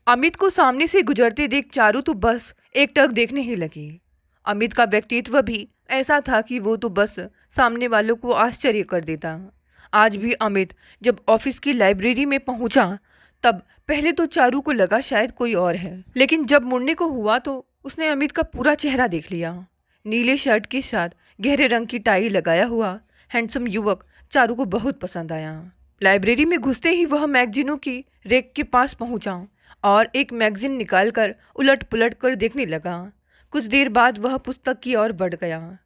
अमित को सामने से गुजरते देख चारू तो बस एकटक देखने ही लगी। अमित का व्यक्तित्व भी ऐसा था कि वो तो बस सामने वालों को आश्चर्य कर देता। आज भी अमित जब ऑफिस की लाइब्रेरी में पहुंचा तब पहले तो चारू को लगा शायद कोई और है, लेकिन जब मुड़ने को हुआ तो उसने अमित का पूरा चेहरा देख लिया। नीले शर्ट के साथ गहरे रंग की टाई लगाया हुआ हैंडसम युवक चारू को बहुत पसंद आया। लाइब्रेरी में घुसते ही वह मैगजीनों की रेक के पास पहुंचा और एक मैगजीन निकालकर उलट पुलट कर देखने लगा। कुछ देर बाद वह पुस्तक की ओर बढ़ गया।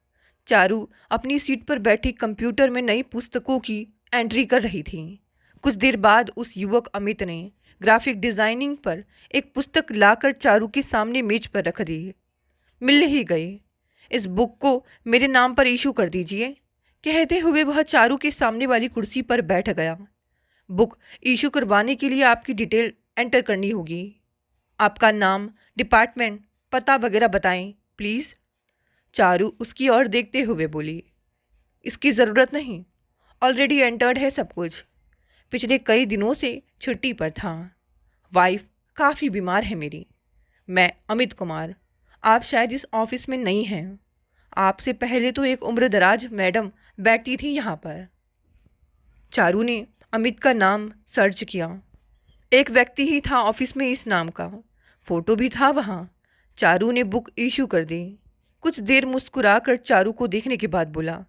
चारू अपनी सीट पर बैठी कंप्यूटर में नई पुस्तकों की एंट्री कर रही थी। कुछ देर बाद उस युवक अमित ने ग्राफिक डिज़ाइनिंग पर एक पुस्तक लाकर चारू के सामने मेज पर रख दी। मिल ही गई। इस बुक को मेरे नाम पर इशू कर दीजिए, कहते हुए वह चारू के सामने वाली कुर्सी पर बैठ गया। बुक इशू करवाने के लिए आपकी डिटेल एंटर करनी होगी। आपका नाम, डिपार्टमेंट, पता वगैरह बताएं प्लीज़। चारू उसकी ओर देखते हुए बोली, इसकी ज़रूरत नहीं, ऑलरेडी एंटर्ड है सब कुछ। पिछले कई दिनों से छुट्टी पर था। वाइफ काफ़ी बीमार है मेरी। मैं अमित कुमार, आप शायद इस ऑफिस में नहीं हैं। आपसे पहले तो एक उम्रदराज मैडम बैठी थी यहाँ पर। चारू ने अमित का नाम सर्च किया। एक व्यक्ति ही था ऑफिस में इस नाम का, फोटो भी था वहाँ। चारू ने बुक इशू कर दी। कुछ देर मुस्कुरा कर चारू को देखने के बाद बोला,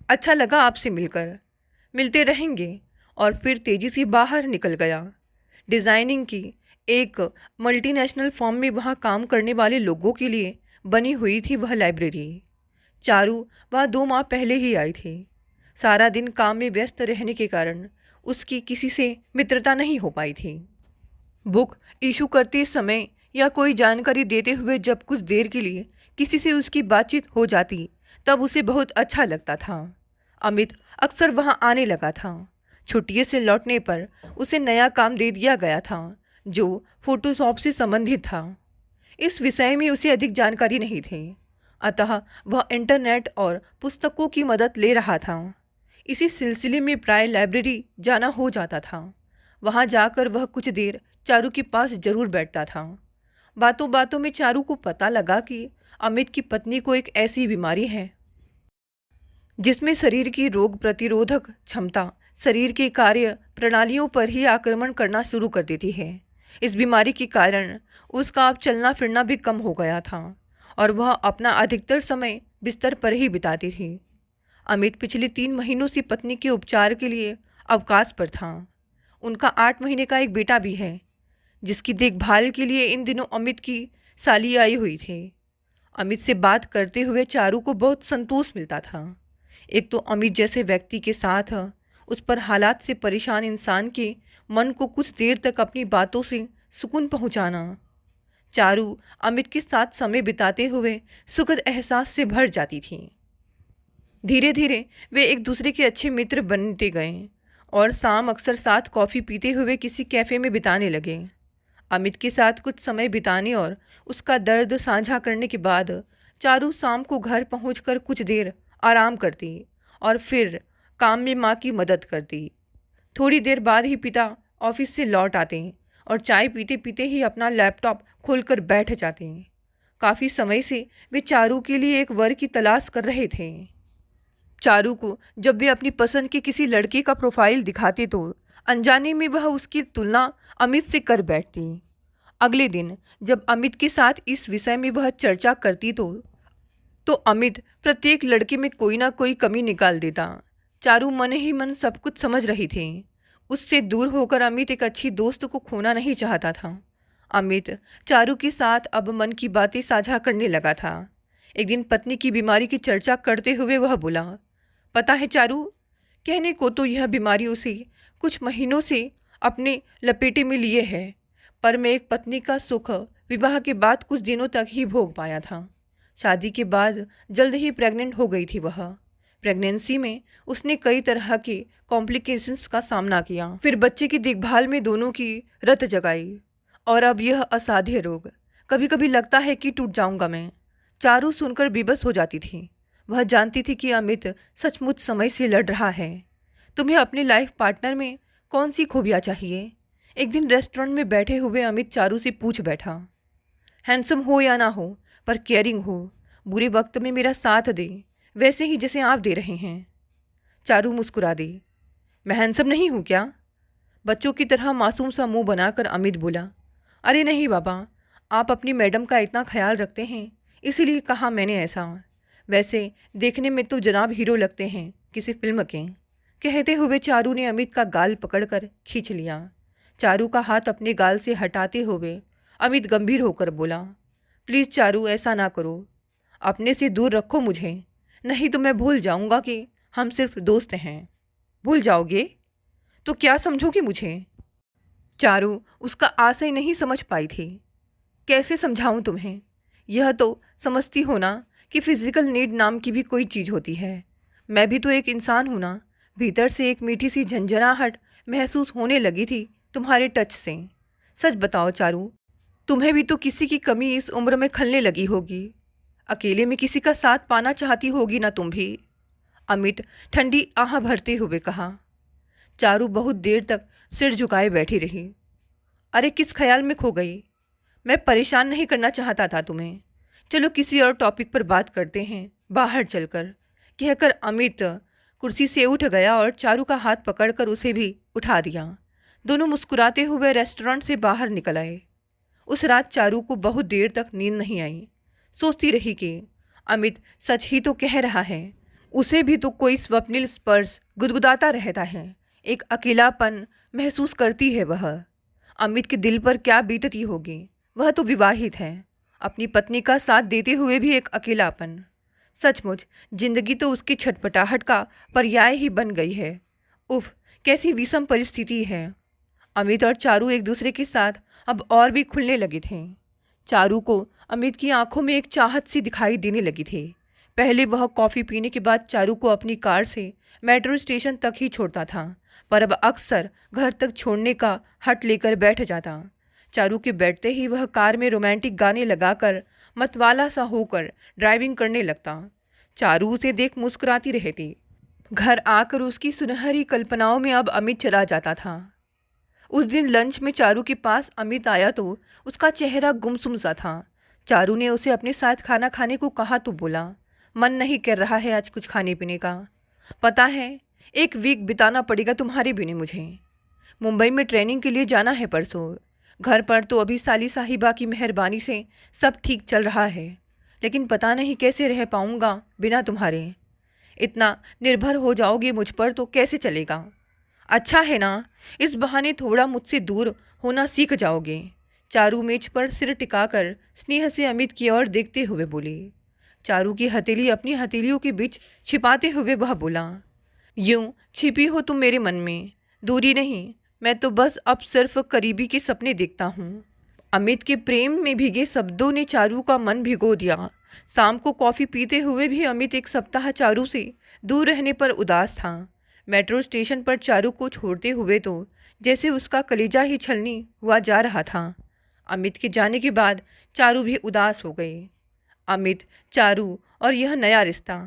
अच्छा लगा आपसे मिलकर, मिलते रहेंगे। और फिर तेज़ी से बाहर निकल गया। डिज़ाइनिंग की एक मल्टीनेशनल फर्म में वहाँ काम करने वाले लोगों के लिए बनी हुई थी वह लाइब्रेरी। चारू वहाँ 2 माह पहले ही आई थी। सारा दिन काम में व्यस्त रहने के कारण उसकी किसी से मित्रता नहीं हो पाई थी। बुक इशू करते समय या कोई जानकारी देते हुए जब कुछ देर के लिए किसी से उसकी बातचीत हो जाती तब उसे बहुत अच्छा लगता था। अमित अक्सर वहाँ आने लगा था। छुट्टियों से लौटने पर उसे नया काम दे दिया गया था जो फोटोशॉप से संबंधित था। इस विषय में उसे अधिक जानकारी नहीं थी, अतः वह इंटरनेट और पुस्तकों की मदद ले रहा था। इसी सिलसिले में प्राय लाइब्रेरी जाना हो जाता था। वहाँ जाकर वह कुछ देर चारू के पास जरूर बैठता था। बातों बातों में चारू को पता लगा कि अमित की पत्नी को एक ऐसी बीमारी है जिसमें शरीर की रोग प्रतिरोधक क्षमता शरीर के कार्य प्रणालियों पर ही आक्रमण करना शुरू कर देती है। इस बीमारी के कारण उसका अब चलना फिरना भी कम हो गया था और वह अपना अधिकतर समय बिस्तर पर ही बिताती थी। अमित पिछले 3 महीनों से पत्नी के उपचार के लिए अवकाश पर था। उनका 8 महीने का एक बेटा भी है जिसकी देखभाल के लिए इन दिनों अमित की साली आई हुई थी। अमित से बात करते हुए चारू को बहुत संतोष मिलता था। एक तो अमित जैसे व्यक्ति के साथ उस पर हालात से परेशान इंसान के मन को कुछ देर तक अपनी बातों से सुकून पहुंचाना। चारू अमित के साथ समय बिताते हुए सुखद एहसास से भर जाती थी। धीरे धीरे वे एक दूसरे के अच्छे मित्र बनते गए और शाम अक्सर साथ कॉफ़ी पीते हुए किसी कैफ़े में बिताने लगे। अमित के साथ कुछ समय बिताने और उसका दर्द साझा करने के बाद चारू शाम को घर पहुंचकर कुछ देर आराम करती और फिर काम में माँ की मदद करती। थोड़ी देर बाद ही पिता ऑफिस से लौट आते और चाय पीते पीते ही अपना लैपटॉप खोलकर बैठ जाते। काफ़ी समय से वे चारू के लिए एक वर की तलाश कर रहे थे। चारू को जब वे अपनी पसंद के किसी लड़के का प्रोफाइल दिखाते तो अनजाने में वह उसकी तुलना अमित से कर बैठती। अगले दिन जब अमित के साथ इस विषय में वह चर्चा करती तो अमित प्रत्येक लड़के में कोई ना कोई कमी निकाल देता। चारू मन ही मन सब कुछ समझ रही थी। उससे दूर होकर अमित एक अच्छी दोस्त को खोना नहीं चाहता था। अमित चारू के साथ अब मन की बातें साझा करने लगा था। एक दिन पत्नी की बीमारी की चर्चा करते हुए वह बोला, पता है चारू, कहने को तो यह बीमारी उसे कुछ महीनों से अपने लपेटे में लिए है, पर मैं एक पत्नी का सुख विवाह के बाद कुछ दिनों तक ही भोग पाया था। शादी के बाद जल्द ही प्रेग्नेंट हो गई थी वह। प्रेगनेंसी में उसने कई तरह के कॉम्प्लिकेशंस का सामना किया, फिर बच्चे की देखभाल में दोनों की रत जगाई और अब यह असाध्य रोग। कभी कभी लगता है कि टूट जाऊंगा मैं। चारू सुनकर बेबस हो जाती थी। वह जानती थी कि अमित सचमुच समय से लड़ रहा है। तुम्हें अपने लाइफ पार्टनर में कौन सी खूबियाँ चाहिए? एक दिन रेस्टोरेंट में बैठे हुए अमित चारू से पूछ बैठा, हैंडसम हो या ना हो पर केयरिंग हो, बुरे वक्त में मेरा साथ दे, वैसे ही जैसे आप दे रहे हैं। चारू मुस्कुरा दी। मैं हैंडसम नहीं हूँ क्या? बच्चों की तरह मासूम सा मुंह बनाकर अमित बोला, अरे नहीं बाबा, आप अपनी मैडम का इतना ख्याल रखते हैं, इसीलिए कहा मैंने ऐसा। वैसे देखने में तो जनाब हीरो लगते हैं किसी फिल्म के। कहते हुए चारू ने अमित का गाल पकड़कर खींच लिया। चारू का हाथ अपने गाल से हटाते हुए अमित गंभीर होकर बोला, प्लीज़ चारू ऐसा ना करो, अपने से दूर रखो मुझे, नहीं तो मैं भूल जाऊंगा कि हम सिर्फ दोस्त हैं। भूल जाओगे तो क्या समझोगी मुझे? चारू उसका आशय नहीं समझ पाई थी। कैसे समझाऊं तुम्हें? यह तो समझती हो ना कि फिजिकल नीड नाम की भी कोई चीज़ होती है। मैं भी तो एक इंसान हूं ना। भीतर से एक मीठी सी झंझनाहट महसूस होने लगी थी तुम्हारे टच से। सच बताओ चारू, तुम्हें भी तो किसी की कमी इस उम्र में खलने लगी होगी। अकेले में किसी का साथ पाना चाहती होगी ना तुम भी। अमित ठंडी आह भरते हुए कहा। चारू बहुत देर तक सिर झुकाए बैठी रही। अरे किस ख्याल में खो गई? मैं परेशान नहीं करना चाहता था तुम्हें। चलो किसी और टॉपिक पर बात करते हैं बाहर चलकर, कहकर अमित कुर्सी से उठ गया और चारू का हाथ पकड़कर उसे भी उठा दिया। दोनों मुस्कुराते हुए रेस्टोरेंट से बाहर निकल आए। उस रात चारू को बहुत देर तक नींद नहीं आई। सोचती रही कि अमित सच ही तो कह रहा है, उसे भी तो कोई स्वप्निल स्पर्श गुदगुदाता रहता है। एक अकेलापन महसूस करती है वह। अमित के दिल पर क्या बीतती होगी? वह तो विवाहित है, अपनी पत्नी का साथ देते हुए भी एक अकेलापन। सचमुच जिंदगी तो उसकी छटपटाहट का पर्याय ही बन गई है। उफ, कैसी विषम परिस्थिति है। अमित और चारू एक दूसरे के साथ अब और भी खुलने लगे थे। चारू को अमित की आंखों में एक चाहत सी दिखाई देने लगी थी। पहले वह कॉफ़ी पीने के बाद चारू को अपनी कार से मेट्रो स्टेशन तक ही छोड़ता था, पर अब अक्सर घर तक छोड़ने का हट लेकर बैठ जाता। चारू के बैठते ही वह कार में रोमांटिक गाने लगाकर मतवाला सा होकर ड्राइविंग करने लगता। चारू उसे देख मुस्कुराती रहती। घर आकर उसकी सुनहरी कल्पनाओं में अब अमित चला जाता था। उस दिन लंच में चारू के पास अमित आया तो उसका चेहरा गुमसुम सा था। चारू ने उसे अपने साथ खाना खाने को कहा तो बोला, मन नहीं कर रहा है आज कुछ खाने पीने का। पता है, एक वीक बिताना पड़ेगा तुम्हारे बिना मुझे। मुंबई में ट्रेनिंग के लिए जाना है परसों। घर पर तो अभी साली साहिबा की मेहरबानी से सब ठीक चल रहा है, लेकिन पता नहीं कैसे रह पाऊंगा बिना तुम्हारे। इतना निर्भर हो जाओगे मुझ पर तो कैसे चलेगा? अच्छा है ना, इस बहाने थोड़ा मुझसे दूर होना सीख जाओगे। चारू मेज पर सिर टिकाकर स्नेह से अमित की ओर देखते हुए बोली। चारू की हथेली अपनी हथेलियों के बीच छिपाते हुए वह बोला, यूं छिपी हो तुम मेरे मन में, दूरी नहीं, मैं तो बस अब सिर्फ करीबी के सपने देखता हूँ। अमित के प्रेम में भीगे शब्दों ने चारू का मन भिगो दिया। शाम को कॉफ़ी पीते हुए भी अमित एक सप्ताह चारू से दूर रहने पर उदास था। मेट्रो स्टेशन पर चारू को छोड़ते हुए तो जैसे उसका कलेजा ही छलनी हुआ जा रहा था। अमित के जाने के बाद चारू भी उदास हो गई। अमित, चारू और यह नया रिश्ता।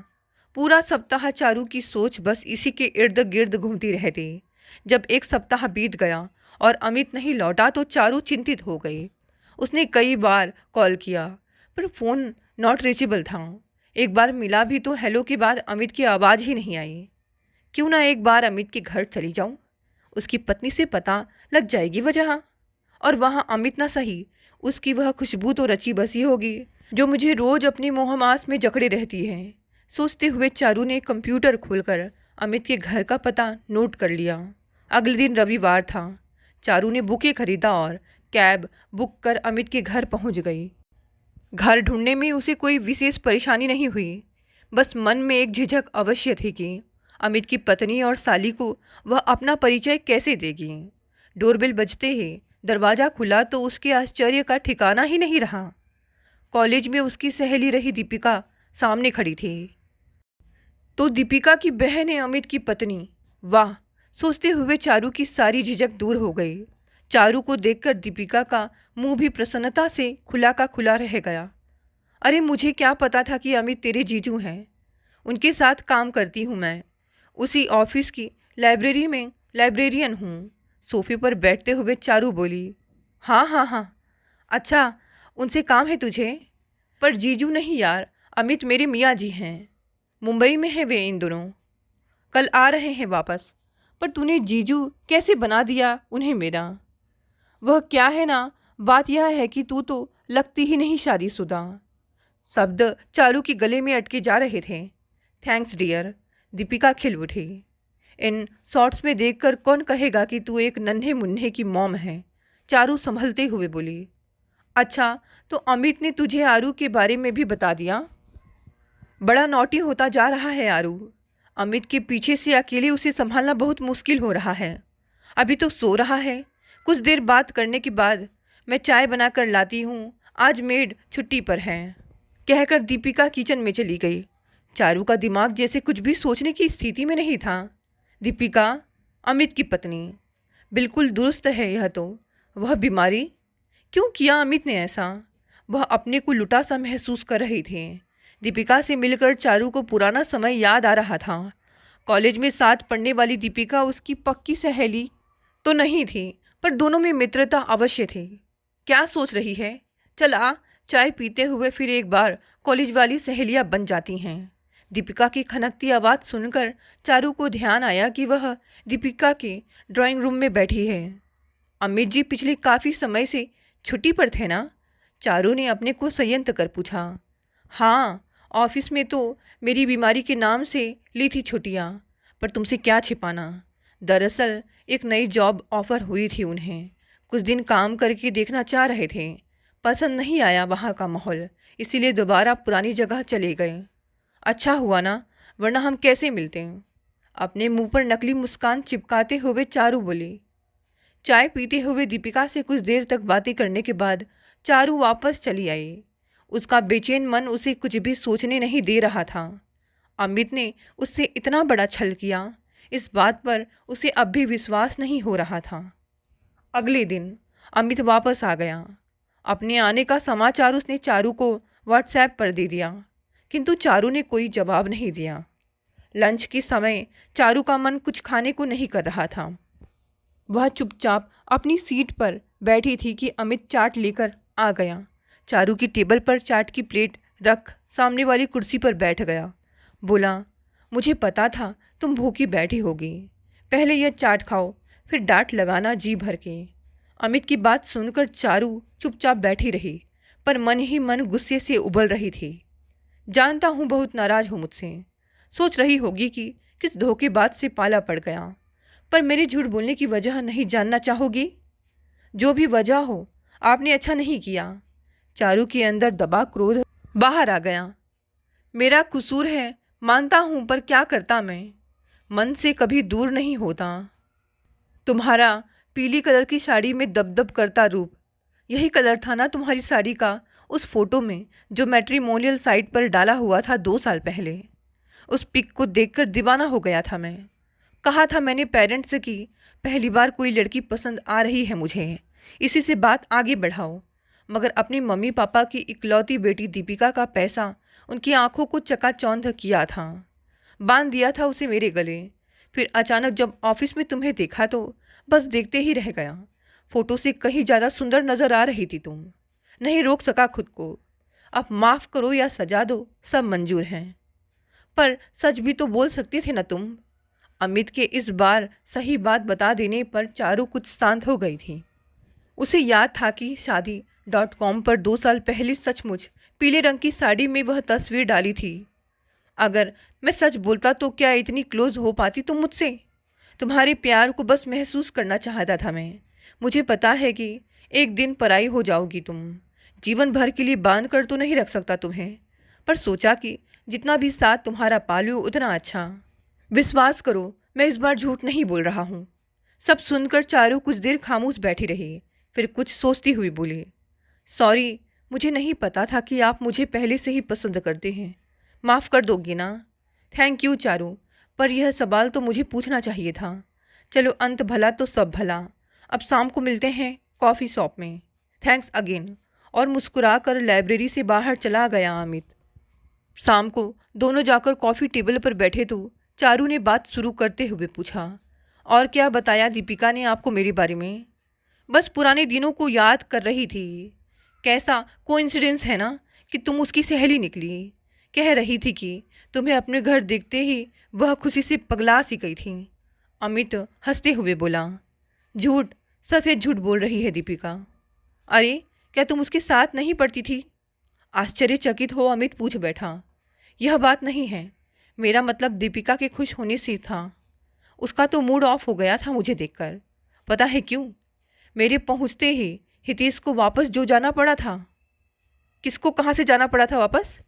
पूरा सप्ताह चारू की सोच बस इसी के इर्द गिर्द घूमती रहती। जब एक सप्ताह बीत गया और अमित नहीं लौटा तो चारू चिंतित हो गई। उसने कई बार कॉल किया पर फ़ोन नॉट रीचेबल था। एक बार मिला भी तो हेलो के बाद अमित की आवाज़ ही नहीं आई। क्यों ना एक बार अमित के घर चली जाऊं, उसकी पत्नी से पता लग जाएगी वजह, और वहाँ अमित ना सही उसकी वह खुशबू तो रची बसी होगी जो मुझे रोज़ अपनी मोहमास में जकड़े रहती है। सोचते हुए चारू ने कंप्यूटर खोलकर अमित के घर का पता नोट कर लिया। अगले दिन रविवार था। चारू ने बुके खरीदा और कैब बुक कर अमित के घर पहुंच गई। घर ढूंढने में उसे कोई विशेष परेशानी नहीं हुई, बस मन में एक झिझक अवश्य थी कि अमित की पत्नी और साली को वह अपना परिचय कैसे देगी। डोरबेल बजते ही दरवाज़ा खुला तो उसके आश्चर्य का ठिकाना ही नहीं रहा। कॉलेज में उसकी सहेली रही दीपिका सामने खड़ी थी। तो दीपिका की बहन है अमित की पत्नी। वाह, सोचते हुए चारू की सारी झिझक दूर हो गई। चारू को देखकर दीपिका का मुंह भी प्रसन्नता से खुला का खुला रह गया। अरे मुझे क्या पता था कि अमित तेरे जीजू हैं। उनके साथ काम करती हूँ मैं, उसी ऑफिस की लाइब्रेरी में लाइब्रेरियन हूँ। सोफे पर बैठते हुए चारू बोली, हाँ हाँ हाँ, अच्छा उनसे काम है तुझे? पर जीजू नहीं यार, अमित मेरे मियाँ जी हैं, मुंबई में हैं वे इन दोनों, कल आ रहे हैं वापस। पर तूने जीजू कैसे बना दिया उन्हें मेरा? वह क्या है ना, बात यह है कि तू तो लगती ही नहीं शादीशुदा। शब्द चारू के गले में अटके जा रहे थे। थैंक्स डियर, दीपिका खिल उठी। इन शॉर्ट्स में देखकर कौन कहेगा कि तू एक नन्हे मुन्ने की मॉम है, चारू संभलते हुए बोली। अच्छा, तो अमित ने तुझे आरू के बारे में भी बता दिया? बड़ा नॉटी होता जा रहा है आरू। अमित के पीछे से अकेले उसे संभालना बहुत मुश्किल हो रहा है। अभी तो सो रहा है, कुछ देर बात करने के बाद मैं चाय बना कर लाती हूँ, आज मेड छुट्टी पर है, कहकर दीपिका किचन में चली गई। चारू का दिमाग जैसे कुछ भी सोचने की स्थिति में नहीं था। दीपिका, अमित की पत्नी, बिल्कुल दुरुस्त है यह तो। वह बीमारी? क्यों किया अमित ने ऐसा? वह अपने को लुटा सा महसूस कर रही थी। दीपिका से मिलकर चारू को पुराना समय याद आ रहा था। कॉलेज में साथ पढ़ने वाली दीपिका उसकी पक्की सहेली तो नहीं थी, पर दोनों में मित्रता अवश्य थी। क्या सोच रही है? चल आ, चाय पीते हुए फिर एक बार कॉलेज वाली सहेलियां बन जाती हैं। दीपिका की खनकती आवाज़ सुनकर चारू को ध्यान आया कि वह दीपिका के ड्राइंग रूम में बैठी है। अमित जी पिछले काफ़ी समय से छुट्टी पर थे ना? चारू ने अपने को संयंत्र कर पूछा। हाँ, ऑफिस में तो मेरी बीमारी के नाम से ली थी छुट्टियाँ, पर तुमसे क्या छिपाना, दरअसल एक नई जॉब ऑफर हुई थी उन्हें। कुछ दिन काम करके देखना चाह रहे थे, पसंद नहीं आया वहाँ का माहौल, इसीलिए दोबारा पुरानी जगह चले गए। अच्छा हुआ ना, वरना हम कैसे मिलते हैं? अपने मुंह पर नकली मुस्कान चिपकाते हुए चारू बोली। चाय पीते हुए दीपिका से कुछ देर तक बातें करने के बाद चारू वापस चली आई। उसका बेचैन मन उसे कुछ भी सोचने नहीं दे रहा था। अमित ने उससे इतना बड़ा छल किया, इस बात पर उसे अब भी विश्वास नहीं हो रहा था। अगले दिन अमित वापस आ गया। अपने आने का समाचार उसने चारू को व्हाट्सएप पर दे दिया, किंतु चारू ने कोई जवाब नहीं दिया। लंच के समय चारू का मन कुछ खाने को नहीं कर रहा था। वह चुपचाप अपनी सीट पर बैठी थी कि अमित चाट लेकर आ गया। चारू की टेबल पर चाट की प्लेट रख सामने वाली कुर्सी पर बैठ गया। बोला, मुझे पता था तुम भूखी बैठी होगी, पहले यह चाट खाओ, फिर डांट लगाना जी भर के। अमित की बात सुनकर चारू चुपचाप बैठी रही, पर मन ही मन गुस्से से उबल रही थी। जानता हूँ बहुत नाराज हो मुझसे, सोच रही होगी कि किस धोखेबाज से पाला पड़ गया, पर मेरे झूठ बोलने की वजह नहीं जानना चाहोगी? जो भी वजह हो, आपने अच्छा नहीं किया। चारू के अंदर दबा क्रोध बाहर आ गया। मेरा कसूर है, मानता हूँ, पर क्या करता मैं, मन से कभी दूर नहीं होता। तुम्हारा पीली कलर की साड़ी में दबदब करता रूप, यही कलर था ना तुम्हारी साड़ी का उस फोटो में जो मैट्रिमोनियल साइट पर डाला हुआ था 2 साल पहले। उस पिक को देखकर दीवाना हो गया था मैं। कहा था मैंने पेरेंट्स से कि पहली बार कोई लड़की पसंद आ रही है मुझे, इसी से बात आगे बढ़ाओ, मगर अपने मम्मी पापा की इकलौती बेटी दीपिका का पैसा उनकी आंखों को चकाचौंध किया था, बांध दिया था उसे मेरे गले। फिर अचानक जब ऑफिस में तुम्हें देखा तो बस देखते ही रह गया। फोटो से कहीं ज़्यादा सुंदर नज़र आ रही थी तुम, नहीं रोक सका खुद को। अब माफ़ करो या सजा दो, सब मंजूर हैं, पर सच भी तो बोल सकते थे ना तुम। अमित के इस बार सही बात बता देने पर चारू कुछ शांत हो गई थी। उसे याद था कि शादी.com पर 2 साल पहले सचमुच पीले रंग की साड़ी में वह तस्वीर डाली थी। अगर मैं सच बोलता तो क्या इतनी क्लोज हो पाती तुम मुझसे? तुम्हारे प्यार को बस महसूस करना चाहता था मैं। मुझे पता है कि एक दिन पराई हो जाओगी तुम, जीवन भर के लिए बांध कर तो नहीं रख सकता तुम्हें, पर सोचा कि जितना भी साथ तुम्हारा पालूं उतना अच्छा। विश्वास करो, मैं इस बार झूठ नहीं बोल रहा हूँ। सब सुनकर चारू कुछ देर खामोश बैठी रही, फिर कुछ सोचती हुई बोली, सॉरी, मुझे नहीं पता था कि आप मुझे पहले से ही पसंद करते हैं, माफ़ कर दोगी ना? थैंक यू चारू, पर यह सवाल तो मुझे पूछना चाहिए था। चलो, अंत भला तो सब भला, अब शाम को मिलते हैं कॉफ़ी शॉप में। Thanks again. और मुस्कुराकर लाइब्रेरी से बाहर चला गया अमित। शाम को दोनों जाकर कॉफ़ी टेबल पर बैठे तो चारू ने बात शुरू करते हुए पूछा, और क्या बताया दीपिका ने आपको मेरे बारे में? बस पुराने दिनों को याद कर रही थी। कैसा कोइंसिडेंस है ना कि तुम उसकी सहेली निकली। कह रही थी कि तुम्हें अपने घर देखते ही वह खुशी से पगला सी गई थी। अमित हंसते हुए बोला। झूठ, सफ़ेद झूठ बोल रही है दीपिका। अरे, क्या तुम उसके साथ नहीं पढ़ती थी? आश्चर्यचकित हो अमित पूछ बैठा। यह बात नहीं है, मेरा मतलब दीपिका के खुश होने से था। उसका तो मूड ऑफ हो गया था मुझे देखकर। पता है क्यों? मेरे पहुंचते ही हितेश को वापस जो जाना पड़ा था। किसको कहाँ से जाना पड़ा था वापस?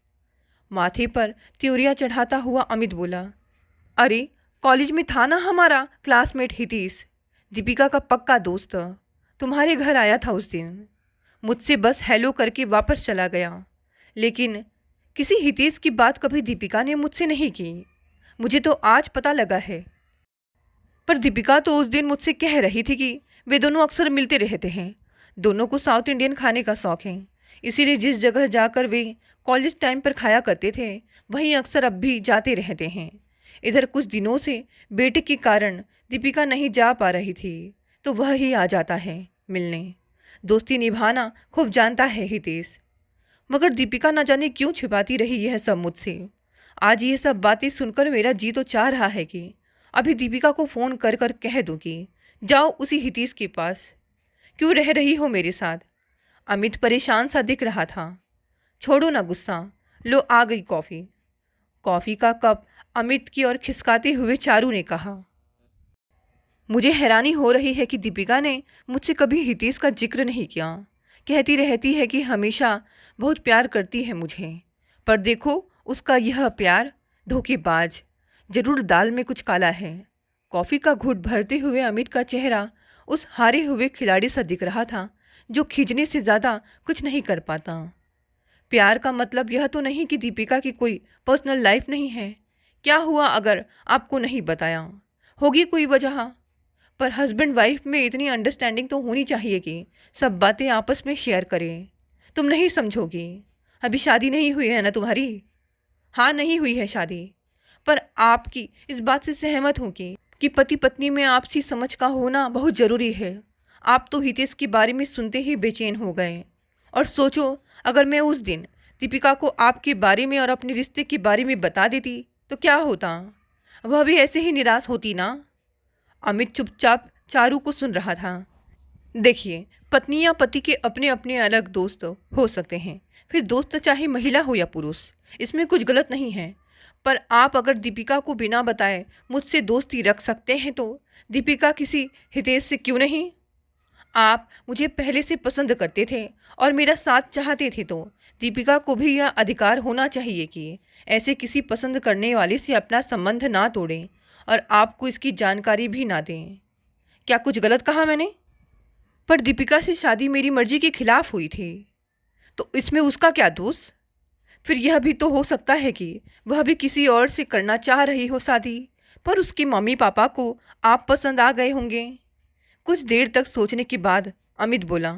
माथे पर त्योरियां चढ़ाता हुआ अमित बोला। अरे, कॉलेज में था ना हमारा क्लासमेट हितेश, दीपिका का पक्का दोस्त। तुम्हारे घर आया था उस दिन। मुझसे बस हेलो करके वापस चला गया। लेकिन किसी हितेश की बात कभी दीपिका ने मुझसे नहीं की। मुझे तो आज पता लगा है। पर दीपिका तो उस दिन मुझसे कह रही थी कि वे दोनों अक्सर मिलते रहते हैं। दोनों को साउथ इंडियन खाने का शौक है, इसीलिए जिस जगह जाकर वे कॉलेज टाइम पर खाया करते थे वहीं अक्सर अब भी जाते रहते हैं। इधर कुछ दिनों से बेटे के कारण दीपिका नहीं जा पा रही थी, तो वह ही आ जाता है मिलने। दोस्ती निभाना खूब जानता है हितेश। मगर दीपिका न जाने क्यों छिपाती रही यह सब मुझसे। आज ये सब बातें सुनकर मेरा जी तो चाह रहा है कि अभी दीपिका को फ़ोन कर कर कह दूँ कि जाओ उसी हितेश के पास, क्यों रह रही हो मेरे साथ। अमित परेशान सा दिख रहा था। छोड़ो ना गुस्सा, लो आ गई कॉफ़ी। कॉफ़ी का कप अमित की ओर खिसकाते हुए चारू ने कहा। मुझे हैरानी हो रही है कि दीपिका ने मुझसे कभी हितेश का जिक्र नहीं किया। कहती रहती है कि हमेशा बहुत प्यार करती है मुझे, पर देखो उसका यह प्यार धोखेबाज। जरूर दाल में कुछ काला है। कॉफ़ी का घूंट भरते हुए अमित का चेहरा उस हारे हुए खिलाड़ी सा दिख रहा था जो खींचने से ज़्यादा कुछ नहीं कर पाता। प्यार का मतलब यह तो नहीं कि दीपिका की कोई पर्सनल लाइफ नहीं है। क्या हुआ अगर आपको नहीं बताया? होगी कोई वजह, पर हस्बैंड वाइफ में इतनी अंडरस्टैंडिंग तो होनी चाहिए कि सब बातें आपस में शेयर करें। तुम नहीं समझोगी, अभी शादी नहीं हुई है ना तुम्हारी? हाँ, नहीं हुई है शादी, पर आपकी इस बात से सहमत हूँ कि पति पत्नी में आपसी समझ का होना बहुत ज़रूरी है। आप तो हितेश के बारे में सुनते ही बेचैन हो गए। और सोचो, अगर मैं उस दिन दीपिका को आपके बारे में और अपने रिश्ते के बारे में बता देती तो क्या होता? वह भी ऐसे ही निराश होती ना? अमित चुपचाप चारू को सुन रहा था। देखिए, पत्नी या पति के अपने अपने अलग दोस्त हो सकते हैं, फिर दोस्त चाहे महिला हो या पुरुष, इसमें कुछ गलत नहीं है। पर आप अगर दीपिका को बिना बताए मुझसे दोस्ती रख सकते हैं तो दीपिका किसी हितेश से क्यों नहीं? आप मुझे पहले से पसंद करते थे और मेरा साथ चाहते थे, तो दीपिका को भी यह अधिकार होना चाहिए कि ऐसे किसी पसंद करने वाले से अपना संबंध ना तोड़ें और आपको इसकी जानकारी भी ना दें। क्या कुछ गलत कहा मैंने? पर दीपिका से शादी मेरी मर्जी के खिलाफ हुई थी, तो इसमें उसका क्या दोष? फिर यह भी तो हो सकता है कि वह भी किसी और से करना चाह रही हो शादी, पर उसके मम्मी पापा को आप पसंद आ गए होंगे। कुछ देर तक सोचने के बाद अमित बोला।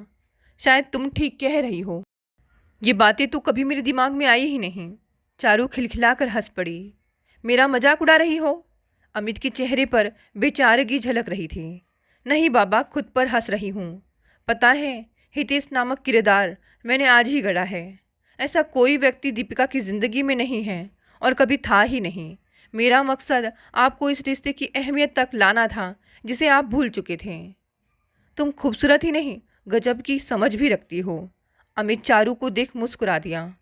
शायद तुम ठीक कह रही हो। ये बातें तो कभी मेरे दिमाग में आई ही नहीं। चारू खिलखिलाकर हंस पड़ी। मेरा मजाक उड़ा रही हो? अमित के चेहरे पर बेचारगी झलक रही थी। नहीं बाबा, खुद पर हंस रही हूँ। पता है, हितेश नामक किरदार मैंने आज ही गढ़ा है। ऐसा कोई व्यक्ति दीपिका की ज़िंदगी में नहीं है और कभी था ही नहीं। मेरा मकसद आपको इस रिश्ते की अहमियत तक लाना था जिसे आप भूल चुके थे। तुम खूबसूरत ही नहीं, गजब की समझ भी रखती हो। अमित चारू को देख मुस्कुरा दिया।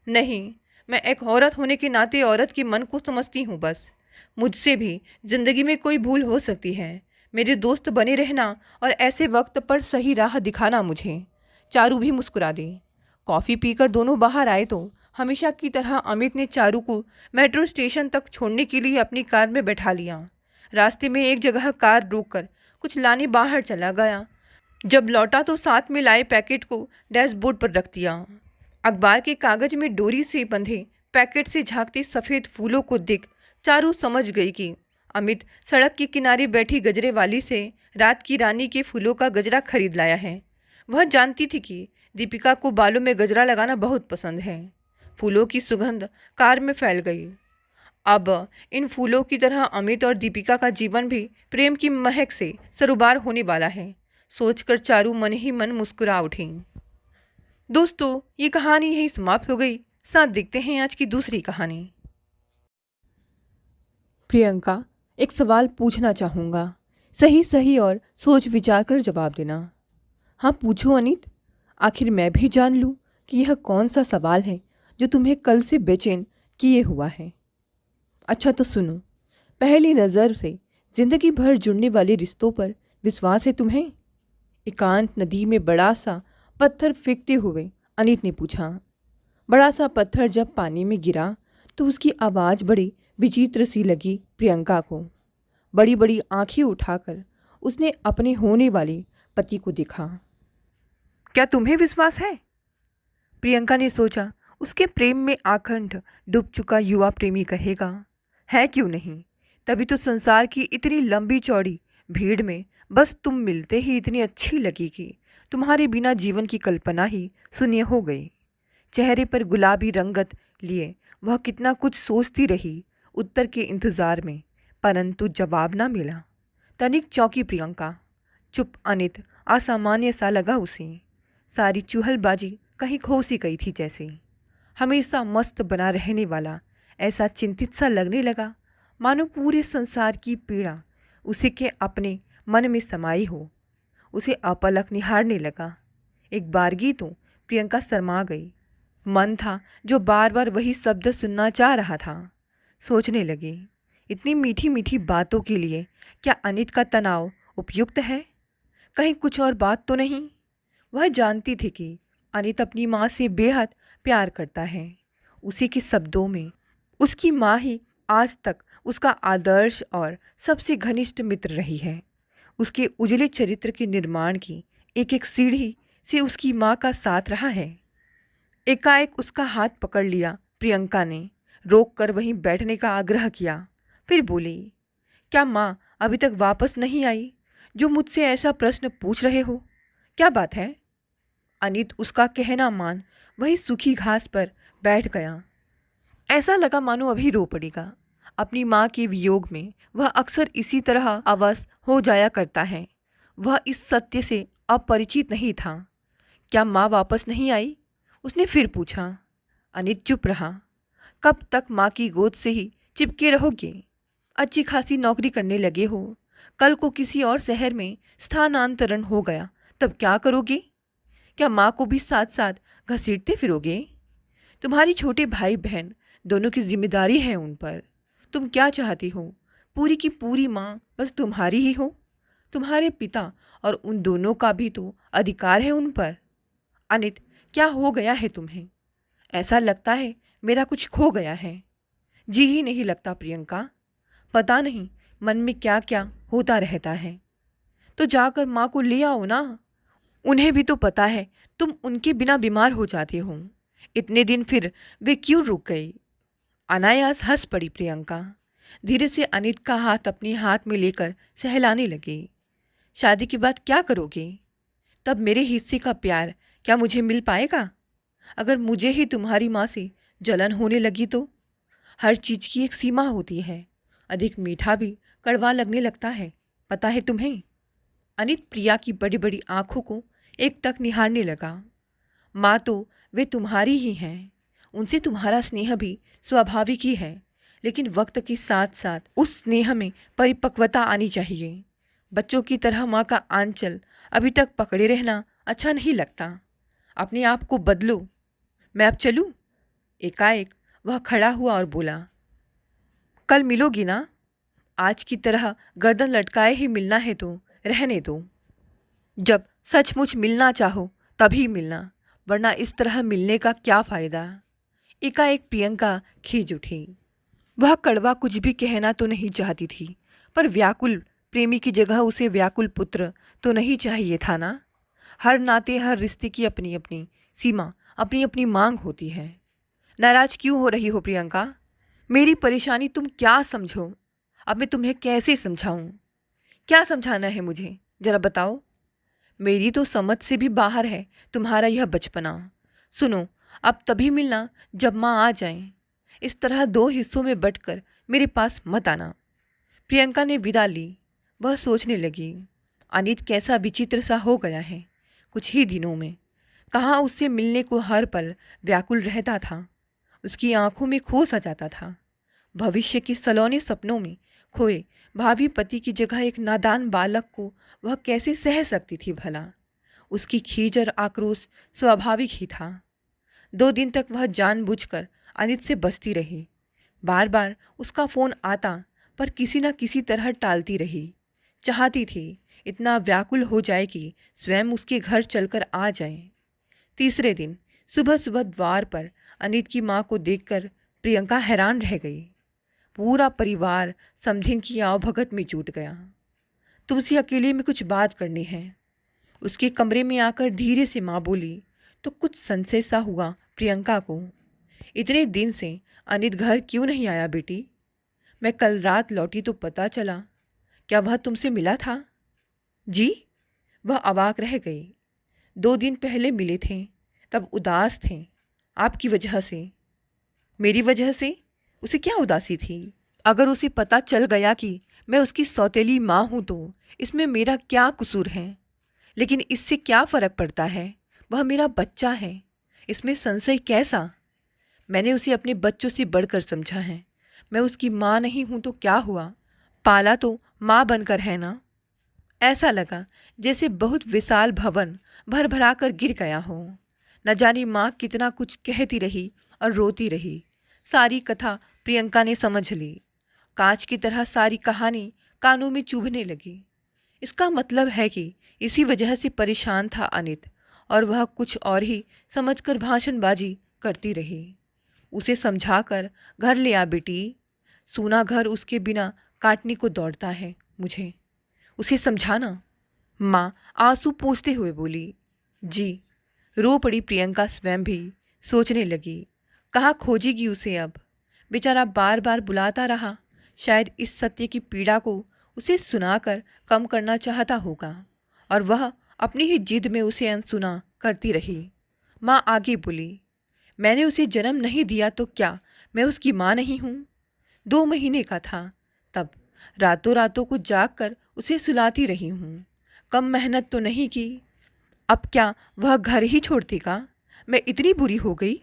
नहीं, मैं एक औरत होने के नाते औरत के मन को समझती हूँ बस। मुझसे भी ज़िंदगी में कोई भूल हो सकती है। मेरे दोस्त बने रहना और ऐसे वक्त पर सही राह दिखाना मुझे। चारू भी मुस्कुरा दी। कॉफ़ी पीकर दोनों बाहर आए तो हमेशा की तरह अमित ने चारू को मेट्रो स्टेशन तक छोड़ने के लिए अपनी कार में बैठा लिया। रास्ते में एक जगह कार रोककर कुछ लाने बाहर चला गया। जब लौटा तो साथ में लाए पैकेट को डैशबोर्ड पर रख दिया। अखबार के कागज में डोरी से बंधे पैकेट से झांकते सफ़ेद फूलों को देख चारू समझ गई कि अमित सड़क के किनारे बैठी गजरे वाली से रात की रानी के फूलों का गजरा खरीद लाया है। वह जानती थी कि दीपिका को बालों में गजरा लगाना बहुत पसंद है। फूलों की सुगंध कार में फैल गई। अब इन फूलों की तरह अमित और दीपिका का जीवन भी प्रेम की महक से सरोबार होने वाला है। सोचकर चारू मन ही मन मुस्कुरा उठी। दोस्तों, ये कहानी यहीं समाप्त हो गई। साथ देखते हैं आज की दूसरी कहानी। प्रियंका, एक सवाल पूछना चाहूँगा, सही सही और सोच विचार कर जवाब देना। हाँ पूछो अनित, आखिर मैं भी जान लूँ कि यह कौन सा सवाल है जो तुम्हें कल से बेचैन किए हुआ है। अच्छा तो सुनो, पहली नज़र से जिंदगी भर जुड़ने वाले रिश्तों पर विश्वास है तुम्हें? एकांत नदी में बड़ा सा पत्थर फेंकते हुए अनित ने पूछा। बड़ा सा पत्थर जब पानी में गिरा तो उसकी आवाज़ बड़ी विचित्र सी लगी प्रियंका को। बड़ी बड़ी आंखें उठाकर उसने अपने होने वाले पति को देखा। क्या तुम्हें विश्वास है? प्रियंका ने सोचा, उसके प्रेम में आखंड डूब चुका युवा प्रेमी कहेगा, है क्यों नहीं, तभी तो संसार की इतनी लंबी चौड़ी भीड़ में बस तुम मिलते ही इतनी अच्छी लगी कि तुम्हारे बिना जीवन की कल्पना ही शून्य हो गई। चेहरे पर गुलाबी रंगत लिए वह कितना कुछ सोचती रही उत्तर के इंतजार में, परंतु जवाब ना मिला। तनिक चौंकी प्रियंका। चुप अनित असामान्य सा लगा उसे। सारी चुहलबाजी कहीं खो सी गई थी जैसे। हमेशा मस्त बना रहने वाला ऐसा चिंतित सा लगने लगा, मानो पूरे संसार की पीड़ा उसी के अपने मन में समाई हो। उसे अपलक निहारने लगा। एक बारगी तो प्रियंका शर्मा गई। मन था जो बार बार वही शब्द सुनना चाह रहा था। सोचने लगी, इतनी मीठी मीठी बातों के लिए क्या अनित का तनाव उपयुक्त है? कहीं कुछ और बात तो नहीं? वह जानती थी कि अनित अपनी माँ से बेहद प्यार करता है। उसी के शब्दों में उसकी माँ ही आज तक उसका आदर्श और सबसे घनिष्ठ मित्र रही है। उसके उजले चरित्र के निर्माण की एक एक सीढ़ी से उसकी माँ का साथ रहा है। एकाएक उसका हाथ पकड़ लिया प्रियंका ने, रोक कर वहीं बैठने का आग्रह किया। फिर बोली, क्या माँ अभी तक वापस नहीं आई जो मुझसे ऐसा प्रश्न पूछ रहे हो? क्या बात है? अनित उसका कहना मान वही सूखी घास पर बैठ गया। ऐसा लगा मानो अभी रो पड़ेगा। अपनी माँ के वियोग में वह अक्सर इसी तरह अवश हो जाया करता है। वह इस सत्य से अपरिचित नहीं था। क्या माँ वापस नहीं आई? उसने फिर पूछा। अनित चुप रहा। कब तक माँ की गोद से ही चिपके रहोगे? अच्छी खासी नौकरी करने लगे हो, कल को किसी और शहर में स्थानांतरण हो गया तब क्या करोगे? क्या माँ को भी साथ साथ घसीटते फिरोगे? तुम्हारी छोटे भाई बहन दोनों की जिम्मेदारी है उन पर। तुम क्या चाहती हो? पूरी की पूरी माँ बस तुम्हारी ही हो? तुम्हारे पिता और उन दोनों का भी तो अधिकार है उन पर। अनित, क्या हो गया है तुम्हें? ऐसा लगता है मेरा कुछ खो गया है। जी ही नहीं लगता प्रियंका। पता नहीं मन में क्या क्या होता रहता है। तो जाकर माँ को ले आओ ना। उन्हें भी तो पता है तुम उनके बिना बीमार हो जाते हो। इतने दिन फिर वे क्यों रुक गई? अनायास हंस पड़ी प्रियंका। धीरे से अनित का हाथ अपने हाथ में लेकर सहलाने लगी। शादी के बाद क्या करोगे? तब मेरे हिस्से का प्यार क्या मुझे मिल पाएगा? अगर मुझे ही तुम्हारी माँ से जलन होने लगी तो? हर चीज़ की एक सीमा होती है। अधिक मीठा भी कड़वा लगने लगता है, पता है तुम्हें? अनित प्रिया की बड़ी बड़ी आंखों को एक टक निहारने लगा। माँ तो वे तुम्हारी ही हैं। उनसे तुम्हारा स्नेह भी स्वाभाविक ही है, लेकिन वक्त के साथ साथ उस स्नेह में परिपक्वता आनी चाहिए। बच्चों की तरह माँ का आंचल अभी तक पकड़े रहना अच्छा नहीं लगता। अपने आप को बदलो। मैं अब चलूँ? एकाएक वह खड़ा हुआ और बोला, कल मिलोगी ना? आज की तरह गर्दन लटकाए ही मिलना है तो रहने दो। जब सचमुच मिलना चाहो तभी मिलना, वरना इस तरह मिलने का क्या फ़ायदा? एकाएक प्रियंका खींच उठी। वह कड़वा कुछ भी कहना तो नहीं चाहती थी, पर व्याकुल प्रेमी की जगह उसे व्याकुल पुत्र तो नहीं चाहिए था ना। हर नाते हर रिश्ते की अपनी अपनी सीमा, अपनी अपनी मांग होती है। नाराज क्यों हो रही हो प्रियंका? मेरी परेशानी तुम क्या समझो? अब मैं तुम्हें कैसे समझाऊं? क्या समझाना है मुझे, जरा बताओ। मेरी तो समझ से भी बाहर है तुम्हारा यह बचपना। सुनो, अब तभी मिलना जब माँ आ जाए। इस तरह दो हिस्सों में बंटकर मेरे पास मत आना। प्रियंका ने विदा ली। वह सोचने लगी, अनित कैसा विचित्र सा हो गया है कुछ ही दिनों में। कहाँ उससे मिलने को हर पल व्याकुल रहता था। उसकी आंखों में खो सा जाता था। भविष्य के सलोने सपनों में खोए भावी पति की जगह एक नादान बालक को वह कैसे सह सकती थी भला। उसकी खीज और आक्रोश स्वाभाविक ही था। 2 दिन तक वह जानबूझकर अनित से बचती रही। बार बार उसका फ़ोन आता पर किसी न किसी तरह टालती रही। चाहती थी इतना व्याकुल हो जाए कि स्वयं उसके घर चलकर आ जाए। तीसरे दिन सुबह सुबह द्वार पर अनित की माँ को देखकर प्रियंका हैरान रह गई। पूरा परिवार समधिन की आवभगत में जुट गया। तुमसे अकेले में कुछ बात करनी है। उसके कमरे में आकर धीरे से माँ बोली तो कुछ संशय सा हुआ प्रियंका को। इतने दिन से अनित घर क्यों नहीं आया बेटी? मैं कल रात लौटी तो पता चला। क्या वह तुमसे मिला था? जी। वह अवाक रह गई। 2 दिन पहले मिले थे, तब उदास थे आपकी वजह से। मेरी वजह से? उसे क्या उदासी थी? अगर उसे पता चल गया कि मैं उसकी सौतेली माँ हूँ तो इसमें मेरा क्या कसूर है? लेकिन इससे क्या फ़र्क पड़ता है? वह मेरा बच्चा है, इसमें संशय कैसा? मैंने उसे अपने बच्चों से बढ़कर समझा है। मैं उसकी माँ नहीं हूँ तो क्या हुआ, पाला तो माँ बनकर है ना। ऐसा लगा जैसे बहुत विशाल भवन भर भरा कर गिर गया हो। न जाने माँ कितना कुछ कहती रही और रोती रही। सारी कथा प्रियंका ने समझ ली। कांच की तरह सारी कहानी कानों में चुभने लगी। इसका मतलब है कि इसी वजह से परेशान था अनित, और वह कुछ और ही समझकर भाषणबाजी करती रही। उसे समझाकर घर ले आ बेटी। सूना घर उसके बिना काटने को दौड़ता है मुझे। उसे समझाना। माँ आंसू पोंछते हुए बोली। जी। रो पड़ी प्रियंका स्वयं भी। सोचने लगी, कहाँ खोजेगी उसे अब। बेचारा बार बार बुलाता रहा। शायद इस सत्य की पीड़ा को उसे सुनाकर कम करना चाहता होगा, और वह अपनी ही जिद में उसे अनसुना करती रही। माँ आगे बोली, मैंने उसे जन्म नहीं दिया तो क्या मैं उसकी माँ नहीं हूँ? 2 महीने का था तब। रातों रातों को जाग कर उसे सुलाती रही हूँ। कम मेहनत तो नहीं की। अब क्या वह घर ही छोड़ती का? मैं इतनी बुरी हो गई?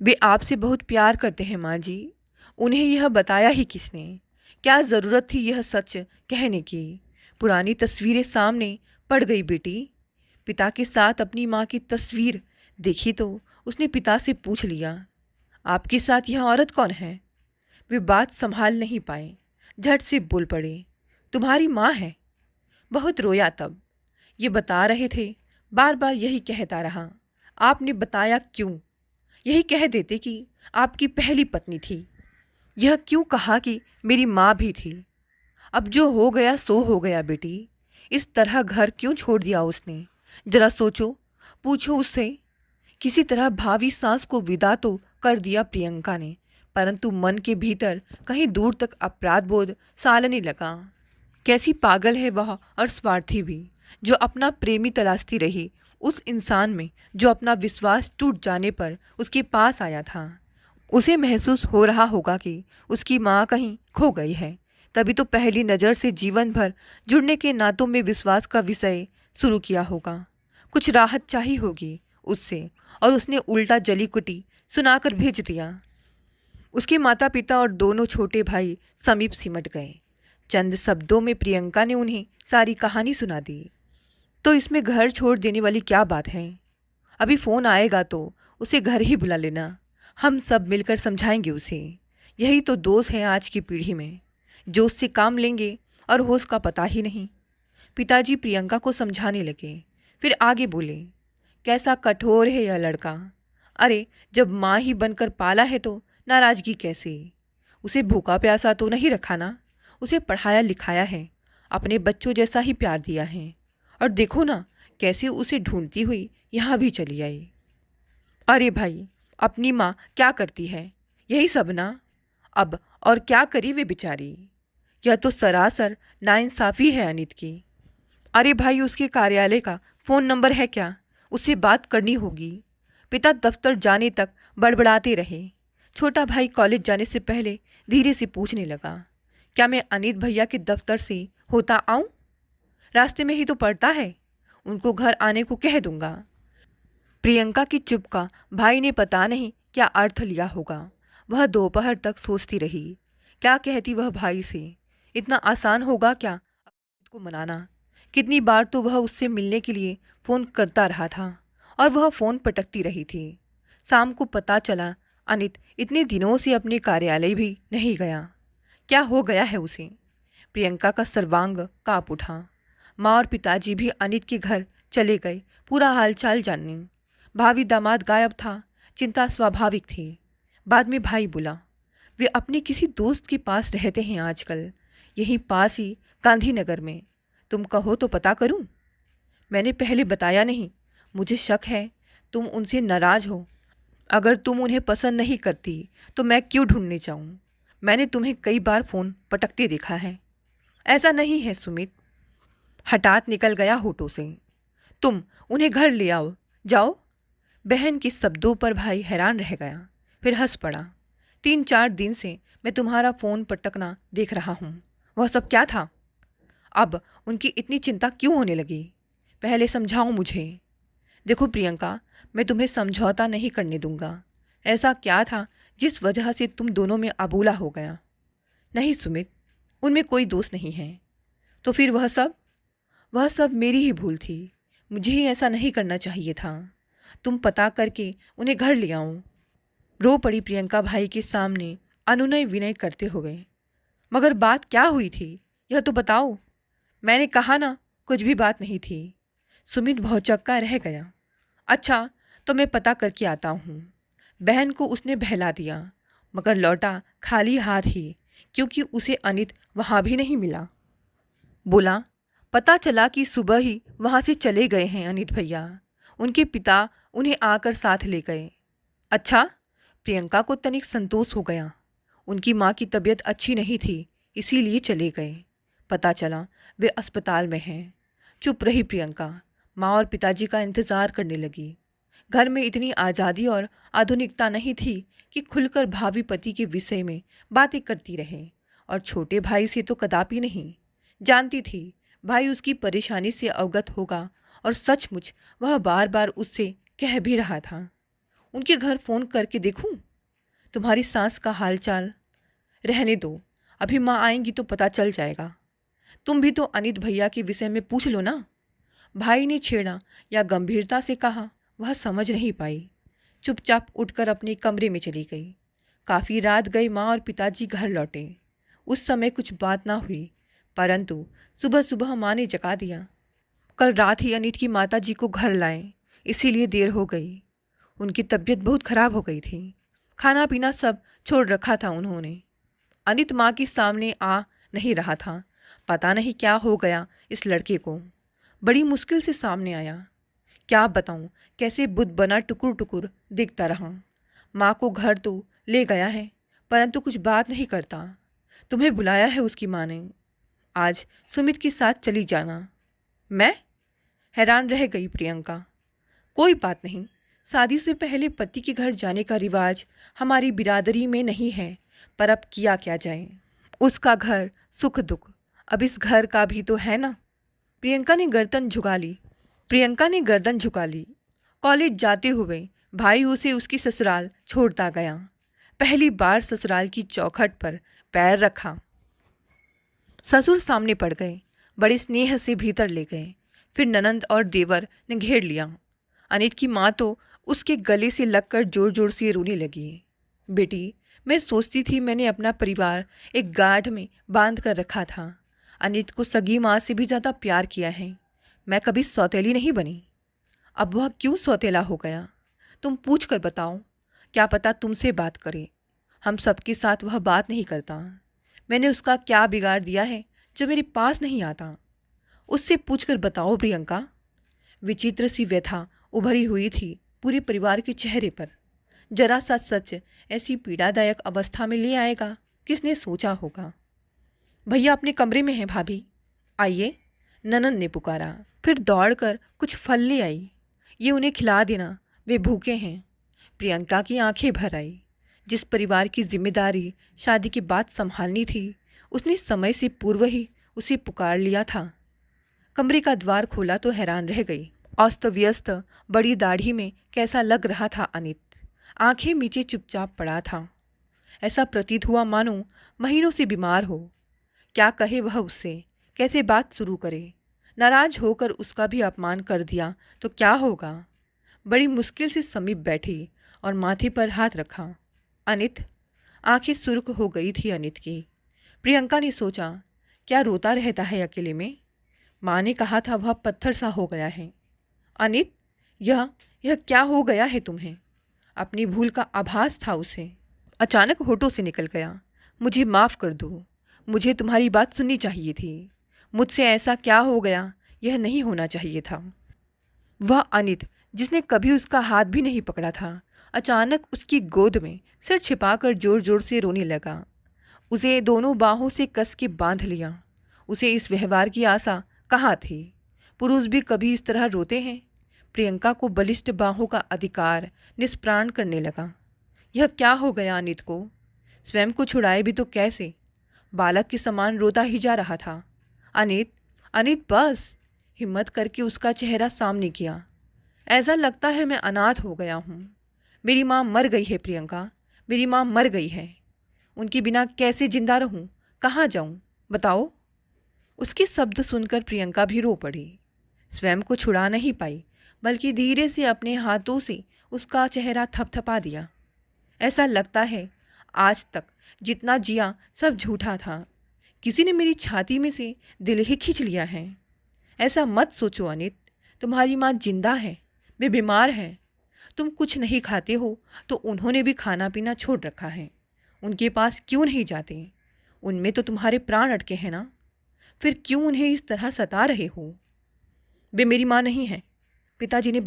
वे आपसे बहुत प्यार करते हैं माँ जी। उन्हें यह बताया ही किसने? क्या ज़रूरत थी यह सच कहने की? पुरानी तस्वीरें सामने पड़ गई बेटी। पिता के साथ अपनी माँ की तस्वीर देखी तो उसने पिता से पूछ लिया, आपके साथ यह औरत कौन है? वे बात संभाल नहीं पाए, झट से बोल पड़े, तुम्हारी माँ है। बहुत रोया तब। ये बता रहे थे, बार बार यही कहता रहा, आपने बताया क्यों? यही कह देते कि आपकी पहली पत्नी थी। यह क्यों कहा कि मेरी माँ भी थी? अब जो हो गया सो हो गया बेटी। इस तरह घर क्यों छोड़ दिया उसने? जरा सोचो, पूछो उससे। किसी तरह भावी सांस को विदा तो कर दिया प्रियंका ने, परंतु मन के भीतर कहीं दूर तक अपराध बोध सालने लगा। कैसी पागल है वह, और स्वार्थी भी, जो अपना प्रेमी तलाशती रही उस इंसान में जो अपना विश्वास टूट जाने पर उसके पास आया था। उसे महसूस हो रहा होगा कि उसकी माँ कहीं खो गई है, तभी तो पहली नज़र से जीवन भर जुड़ने के नातों में विश्वास का विषय शुरू किया होगा। कुछ राहत चाहिए होगी उससे, और उसने उल्टा जली कुटी सुनाकर भेज दिया। उसके माता पिता और दोनों छोटे भाई समीप सिमट गए। चंद शब्दों में प्रियंका ने उन्हें सारी कहानी सुना दी। तो इसमें घर छोड़ देने वाली क्या बात है? अभी फ़ोन आएगा तो उसे घर ही बुला लेना। हम सब मिलकर समझाएंगे उसे। यही तो दोष है आज की पीढ़ी में, जो उससे काम लेंगे और होश का पता ही नहीं। पिताजी प्रियंका को समझाने लगे, फिर आगे बोले, कैसा कठोर है यह लड़का। अरे जब माँ ही बनकर पाला है तो नाराज़गी कैसे? उसे भूखा प्यासा तो नहीं रखा ना। उसे पढ़ाया लिखाया है, अपने बच्चों जैसा ही प्यार दिया है, और देखो ना कैसे उसे ढूंढती हुई यहाँ भी चली आई। अरे भाई, अपनी माँ क्या करती है? यही सब ना। अब और क्या करी वे बेचारी। यह तो सरासर नाइंसाफ़ी है अनित की। अरे भाई, उसके कार्यालय का फ़ोन नंबर है क्या? उससे बात करनी होगी। पिता दफ्तर जाने तक बड़बड़ाते रहे। छोटा भाई कॉलेज जाने से पहले धीरे से पूछने लगा, क्या मैं अनित भैया के दफ्तर से होता आऊं? रास्ते में ही तो पड़ता है, उनको घर आने को कह दूंगा। प्रियंका की चुप का भाई ने पता नहीं क्या अर्थ लिया होगा। वह दोपहर तक सोचती रही, क्या कहती वह भाई से। इतना आसान होगा क्या को मनाना? कितनी बार तो वह उससे मिलने के लिए फ़ोन करता रहा था और वह फ़ोन पटकती रही थी। शाम को पता चला अनित इतने दिनों से अपने कार्यालय भी नहीं गया। क्या हो गया है उसे? प्रियंका का सर्वांग काँप उठा। माँ और पिताजी भी अनित के घर चले गए पूरा हालचाल जानने। भावी दामाद गायब था, चिंता स्वाभाविक थी। बाद में भाई बोला, वे अपने किसी दोस्त के पास रहते हैं आजकल, यहीं पास ही गांधीनगर में। तुम कहो तो पता करूं? मैंने पहले बताया नहीं, मुझे शक है तुम उनसे नाराज हो। अगर तुम उन्हें पसंद नहीं करती तो मैं क्यों ढूंढने जाऊं? मैंने तुम्हें कई बार फ़ोन पटकते देखा है। ऐसा नहीं है सुमित, हठात निकल गया होठों से। तुम उन्हें घर ले आओ, जाओ। बहन के शब्दों पर भाई हैरान रह गया, फिर हंस पड़ा। 3-4 दिन से मैं तुम्हारा फ़ोन पटकना देख रहा हूँ। वह सब क्या था? अब उनकी इतनी चिंता क्यों होने लगी? पहले समझाओ मुझे। देखो प्रियंका, मैं तुम्हें समझौता नहीं करने दूंगा। ऐसा क्या था जिस वजह से तुम दोनों में अबूला हो गया? नहीं सुमित, उनमें कोई दोष नहीं है। तो फिर वह सब मेरी ही भूल थी। मुझे ही ऐसा नहीं करना चाहिए था। तुम पता करके उन्हें घर ले आओ। रो पड़ी प्रियंका भाई के सामने अनुनय विनय करते हुए। मगर बात क्या हुई थी, यह तो बताओ। मैंने कहा ना, कुछ भी बात नहीं थी। सुमित भौचक्का रह गया। अच्छा, तो मैं पता करके आता हूँ। बहन को उसने बहला दिया, मगर लौटा खाली हाथ ही, क्योंकि उसे अनित वहाँ भी नहीं मिला। बोला, पता चला कि सुबह ही वहाँ से चले गए हैं अनित भैया। उनके पिता उन्हें आकर साथ ले गए। अच्छा? प्रियंका को तनिक संतोष हो गया। उनकी माँ की तबीयत अच्छी नहीं थी, इसीलिए चले गए। पता चला वे अस्पताल में हैं। चुप रही प्रियंका। माँ और पिताजी का इंतज़ार करने लगी। घर में इतनी आज़ादी और आधुनिकता नहीं थी कि खुलकर भावी पति के विषय में बातें करती रहे, और छोटे भाई से तो कदापि नहीं। जानती थी भाई उसकी परेशानी से अवगत होगा, और सचमुच वह बार बार उससे कह भी रहा था, उनके घर फ़ोन करके देखूं? तुम्हारी सास का हालचाल रहने दो, अभी माँ आएंगी तो पता चल जाएगा। तुम भी तो अनित भैया के विषय में पूछ लो ना। भाई ने छेड़ा या गंभीरता से कहा, वह समझ नहीं पाई। चुपचाप उठकर अपने कमरे में चली गई। काफ़ी रात गई माँ और पिताजी घर लौटे। उस समय कुछ बात ना हुई, परंतु सुबह सुबह माँ ने जगा दिया। कल रात ही अनित की माताजी को घर लाएं, इसीलिए देर हो गई। उनकी तबीयत बहुत खराब हो गई थी। खाना पीना सब छोड़ रखा था उन्होंने। अनित माँ के सामने आ नहीं रहा था। पता नहीं क्या हो गया इस लड़के को। बड़ी मुश्किल से सामने आया। क्या बताऊँ, कैसे बुद्ध बना टुकुर टुकुर दिखता रहा। माँ को घर तो ले गया है, परंतु कुछ बात नहीं करता। तुम्हें बुलाया है उसकी माँ ने। आज सुमित के साथ चली जाना। मैं हैरान रह गई प्रियंका। कोई बात नहीं, शादी से पहले पति के घर जाने का रिवाज हमारी बिरादरी में नहीं है, पर अब किया क्या जाए। उसका घर सुख दुख, अब इस घर का भी तो है ना। प्रियंका ने गर्दन झुका ली। कॉलेज जाते हुए भाई उसे उसकी ससुराल छोड़ता गया। पहली बार ससुराल की चौखट पर पैर रखा। ससुर सामने पड़ गए, बड़े स्नेह से भीतर ले गए। फिर ननंद और देवर ने घेर लिया। अनित की माँ तो उसके गले से लगकर जोर जोर से रोने लगी। बेटी, मैं सोचती थी मैंने अपना परिवार एक गाढ़ में बांध कर रखा था। अनित को सगी माँ से भी ज़्यादा प्यार किया है। मैं कभी सौतेली नहीं बनी। अब वह क्यों सौतेला हो गया? तुम पूछ कर बताओ। क्या पता तुमसे बात करे। हम सबके साथ वह बात नहीं करता। मैंने उसका क्या बिगाड़ दिया है जो मेरे पास नहीं आता? उससे पूछकर बताओ प्रियंका। विचित्र सी व्यथा उभरी हुई थी पूरे परिवार के चेहरे पर। जरा सा सच ऐसी पीड़ादायक अवस्था में ले आएगा, किसने सोचा होगा। भैया अपने कमरे में हैं भाभी, आइए, ननंद ने पुकारा। फिर दौड़कर कुछ फल ले आई। ये उन्हें खिला देना, वे भूखे हैं। प्रियंका की आंखें भर आई। जिस परिवार की जिम्मेदारी शादी के बाद संभालनी थी, उसने समय से पूर्व ही उसे पुकार लिया था। कमरे का द्वार खोला तो हैरान रह गई। अस्त व्यस्त बड़ी दाढ़ी में कैसा लग रहा था अनित। आंखें नीचे चुपचाप पड़ा था। ऐसा प्रतीत हुआ मानो महीनों से बीमार हो। क्या कहे वह उससे, कैसे बात शुरू करे। नाराज होकर उसका भी अपमान कर दिया तो क्या होगा। बड़ी मुश्किल से समीप बैठी और माथे पर हाथ रखा। अनित। आंखें सुर्ख हो गई थी अनित की। प्रियंका ने सोचा, क्या रोता रहता है अकेले में। माँ ने कहा था वह पत्थर सा हो गया है। अनित, यह क्या हो गया है तुम्हें। अपनी भूल का आभास था उसे। अचानक होठों से निकल गया, मुझे माफ़ कर दो। मुझे तुम्हारी बात सुननी चाहिए थी। मुझसे ऐसा क्या हो गया, यह नहीं होना चाहिए था। वह अनित, जिसने कभी उसका हाथ भी नहीं पकड़ा था, अचानक उसकी गोद में सिर छिपाकर जोर जोर से रोने लगा। उसे दोनों बाहों से कस के बांध लिया। उसे इस व्यवहार की आशा कहाँ थी। पुरुष भी कभी इस तरह रोते हैं। प्रियंका को बलिष्ठ बाहों का अधिकार निष्प्राण करने लगा। यह क्या हो गया अनित को। स्वयं को छुड़ाए भी तो कैसे। बालक के समान रोता ही जा रहा था। अनित, अनित बस। हिम्मत करके उसका चेहरा सामने किया। ऐसा लगता है मैं अनाथ हो गया हूँ। मेरी माँ मर गई है प्रियंका, मेरी माँ मर गई है। उनके बिना कैसे जिंदा रहूँ, कहाँ जाऊँ, बताओ। उसके शब्द सुनकर प्रियंका भी रो पड़ी। स्वयं को छुड़ा नहीं पाई, बल्कि धीरे से अपने हाथों से उसका चेहरा थपथपा दिया। ऐसा लगता है आज तक जितना जिया सब झूठा था। किसी ने मेरी छाती में से दिल ही खींच लिया है। ऐसा मत सोचो अनित, तुम्हारी माँ जिंदा है, वे बीमार हैं। तुम कुछ नहीं खाते हो तो उन्होंने भी खाना पीना छोड़ रखा है। उनके पास क्यों नहीं जाते। उनमें तो तुम्हारे प्राण अटके हैं ना। फिर क्यों उन्हें इस तरह सता रहे हो। वे मेरी माँ नहीं है, पिताजी ने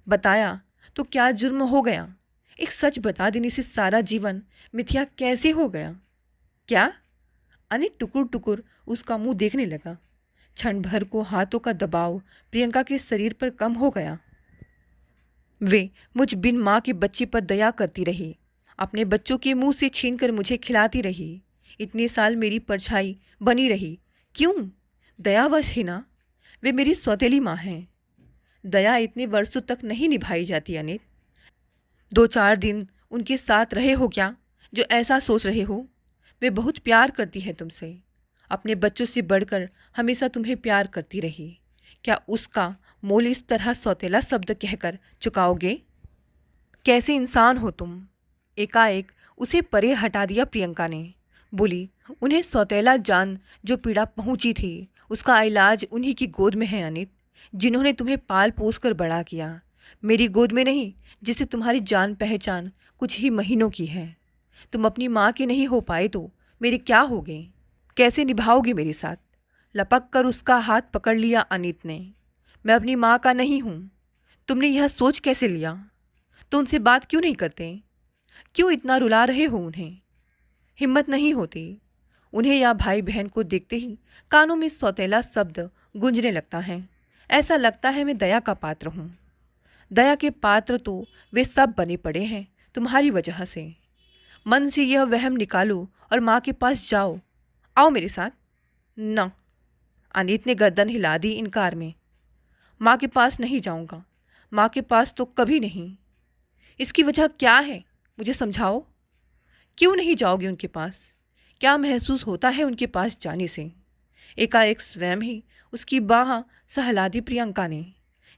बताया तो क्या जुर्म हो गया। एक सच बता देने से सारा जीवन मिथ्या कैसे हो गया। क्या। अनित टुकुर टुकुर उसका मुंह देखने लगा। क्षण भर को हाथों का दबाव प्रियंका के शरीर पर कम हो गया। वे मुझ बिन माँ के बच्चे पर दया करती रही, अपने बच्चों के मुंह से छीनकर मुझे खिलाती रही। इतने साल मेरी परछाई बनी रही। क्यों। दयावश ही ना। वे मेरी सौतेली माँ हैं। दया इतने वर्षों तक नहीं निभाई जाती अनित। 2-4 दिन उनके साथ रहे हो क्या, जो ऐसा सोच रहे हो। वे बहुत प्यार करती है तुमसे, अपने बच्चों से बढ़कर हमेशा तुम्हें प्यार करती रही। क्या उसका मोल इस तरह सौतेला शब्द कहकर चुकाओगे। कैसे इंसान हो तुम। एकाएक उसे परे हटा दिया प्रियंका ने। बोली, उन्हें सौतेला जान जो पीड़ा पहुंची थी, उसका इलाज उन्हीं की गोद में है अनित, जिन्होंने तुम्हें पाल पोस कर बड़ा किया। मेरी गोद में नहीं, जिसे तुम्हारी जान पहचान कुछ ही महीनों की है। तुम अपनी माँ के नहीं हो पाए तो मेरे क्या होगे। कैसे निभाओगे मेरे साथ। लपक कर उसका हाथ पकड़ लिया अनित ने। मैं अपनी माँ का नहीं हूँ। तुमने यह सोच कैसे लिया। तो उनसे बात क्यों नहीं करते। क्यों इतना रुला रहे हो उन्हें। हिम्मत नहीं होती। उन्हें या भाई बहन को देखते ही कानों में सौतेला शब्द गूंजने लगता है। ऐसा लगता है मैं दया का पात्र हूँ। दया के पात्र तो वे सब बने पड़े हैं तुम्हारी वजह से। मन से यह वहम निकालो और माँ के पास जाओ। आओ मेरे साथ। न। अनीत ने गर्दन हिला दी इनकार में। माँ के पास नहीं जाऊँगा। माँ के पास तो कभी नहीं। इसकी वजह क्या है, मुझे समझाओ। क्यों नहीं जाओगे उनके पास। क्या महसूस होता है उनके पास जाने से। एकाएक स्वयं ही उसकी बाह सहला दी प्रियंका ने।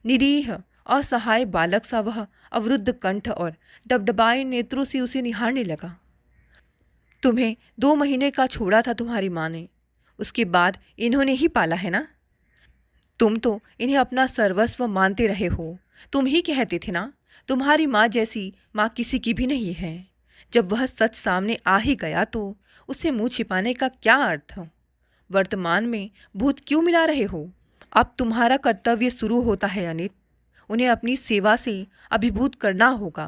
निरीह असहाय बालक सा वह अवरुद्ध कंठ और डबडबाए नेत्रों से उसे निहारने लगा। तुम्हें 2 महीने का छोड़ा था तुम्हारी माँ ने, उसके बाद इन्होंने ही पाला है ना। तुम तो इन्हें अपना सर्वस्व मानते रहे हो। तुम ही कहते थे ना, तुम्हारी माँ जैसी माँ किसी की भी नहीं है। जब वह सच सामने आ ही गया तो उससे मुंह छिपाने का क्या अर्थ। वर्तमान में भूत क्यों मिला रहे हो। अब तुम्हारा कर्तव्य शुरू होता है अनित। उन्हें अपनी सेवा से अभिभूत करना होगा।